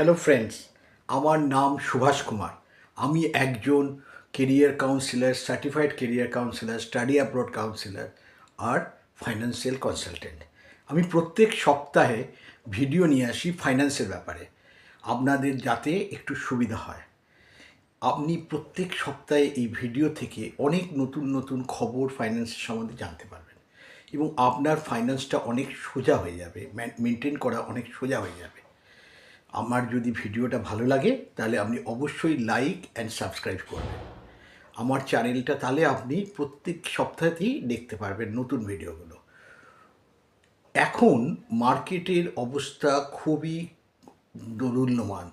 Hello friends, আমার নাম সুভাষ কুমার। আমি একজন career counsellor, certified career counsellor, study abroad counsellor আর ফাইন্যান্সিয়াল কনসালটেন্ট। আমি প্রত্যেক সপ্তাহে ভিডিও নিয়ে আসি ফাইন্যান্সের ব্যাপারে, আপনাদের যাতে একটু সুবিধা হয়। আপনি প্রত্যেক সপ্তাহে এই ভিডিও থেকে অনেক নতুন নতুন খবর ফাইন্যান্সের সম্বন্ধে জানতে পারবেন এবং আপনার ফাইন্যান্সটা অনেক সোজা হয়ে যাবে, মেনটেন করা অনেক সোজা হয়ে যাবে। আমার যদি ভিডিওটা ভালো লাগে তাহলে আপনি অবশ্যই লাইক অ্যান্ড সাবস্ক্রাইব করবেন আমার চ্যানেলটা, তাহলে আপনি প্রত্যেক সপ্তাহেতেই দেখতে পারবেন নতুন ভিডিওগুলো। এখন মার্কেটের অবস্থা খুবই দোদুল্যমান।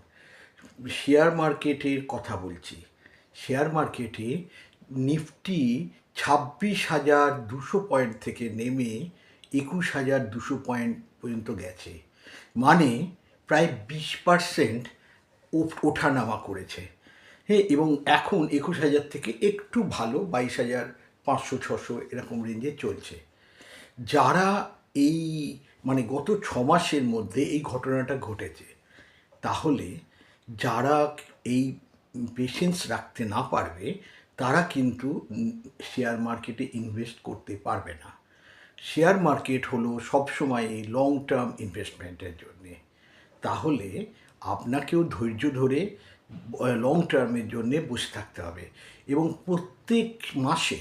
শেয়ার মার্কেটের কথা বলছি। শেয়ার মার্কেটে নিফটি 26,200 পয়েন্ট থেকে নেমে 21,200 পয়েন্ট পর্যন্ত গেছে, মানে প্রায় 20% ওঠানামা করেছে। হ্যাঁ, এবং এখন 21,000 থেকে একটু ভালো 22,500-600 এরকম রেঞ্জে চলছে। যারা এই গত 6 মাসের মধ্যে এই ঘটনাটা ঘটেছে, তাহলে যারা এই পেশেন্স রাখতে না পারবে তারা কিন্তু শেয়ার মার্কেটে ইনভেস্ট করতে পারবে না। শেয়ার মার্কেট হলো সবসময় লং টার্ম ইনভেস্টমেন্টের জন্যে। তাহলে আপনাকেও ধৈর্য ধরে লং টার্মের জন্যে বসে থাকতে হবে এবং প্রত্যেক মাসে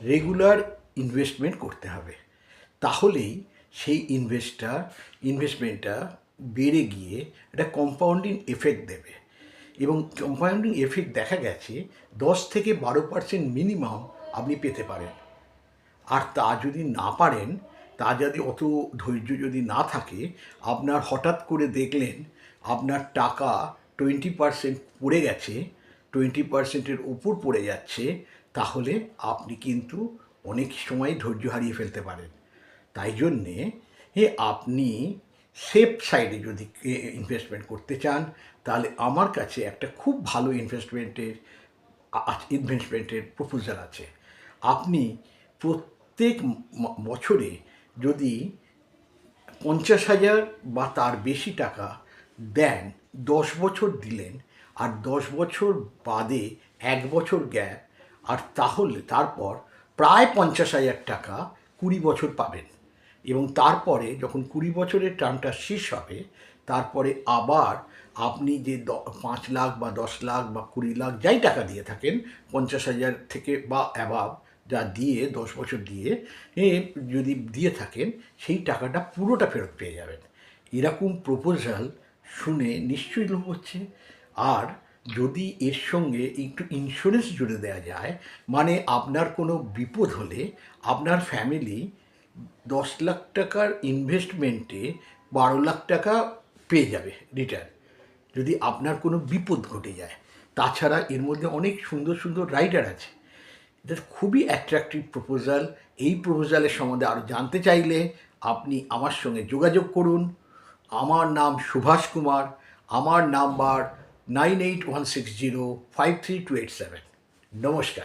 রেগুলার ইনভেস্টমেন্ট করতে হবে। তাহলেই সেই ইনভেস্টমেন্টটা বেড়ে গিয়ে একটা কম্পাউন্ডিং এফেক্ট দেবে। এবং কম্পাউন্ডিং এফেক্ট দেখা গেছে 10-12% মিনিমাম আপনি পেতে পারেন। আর তা যদি না পারেন, তা যদি অত ধৈর্য যদি না থাকে, আপনার হঠাৎ করে দেখলেন আপনার টাকা 20% পড়ে গেছে, 20%-এর উপর পড়ে যাচ্ছে, তাহলে আপনি কিন্তু অনেক সময় ধৈর্য হারিয়ে ফেলতে পারেন। তাই জন্যে আপনি সেফ সাইডে যদি ইনভেস্টমেন্ট করতে চান, তাহলে আমার কাছে একটা খুব ভালো ইনভেস্টমেন্টের প্রপোজাল আছে। আপনি প্রত্যেক বছরে যদি 50,000 বা তার বেশি টাকা দেন, 10 বছর দিলেন, আর 10 বছর বাদে 1 বছর গ্যাপ, আর তাহলে তারপর প্রায় 50,000 টাকা 20 বছর পাবেন। এবং তারপরে যখন 20 বছরের টার্মটা শেষ হবে, তারপরে আবার আপনি যে 5 লাখ বা 10 লাখ বা 20 লাখ যাই টাকা দিয়ে থাকেন, 50,000 থেকে বা অ্যাবাভ যা দিয়ে 10 বছর দিয়ে যদি দিয়ে থাকেন, সেই টাকাটা পুরোটা ফেরত পেয়ে যাবেন। এরকম প্রপোজাল শুনে নিশ্চয়ই লোভ হচ্ছে। আর যদি এর সঙ্গে একটু ইন্স্যুরেন্স জুড়ে দেওয়া যায়, মানে আপনার কোনো বিপদ হলে আপনার ফ্যামিলি 10 লাখ টাকার ইনভেস্টমেন্টে 12 লাখ টাকা পেয়ে যাবে রিটার্ন, যদি আপনার কোনো বিপদ ঘটে যায়। তাছাড়া এর মধ্যে অনেক সুন্দর সুন্দর রাইডার আছে। এটা খুবই অ্যাট্রাকটিভ প্রপোজাল। এই প্রপোজালের সম্বন্ধে আরও জানতে চাইলে আপনি আমার সঙ্গে যোগাযোগ করুন। আমার নাম সুভাষ কুমার। আমার নাম্বার 9816053287। নমস্কার।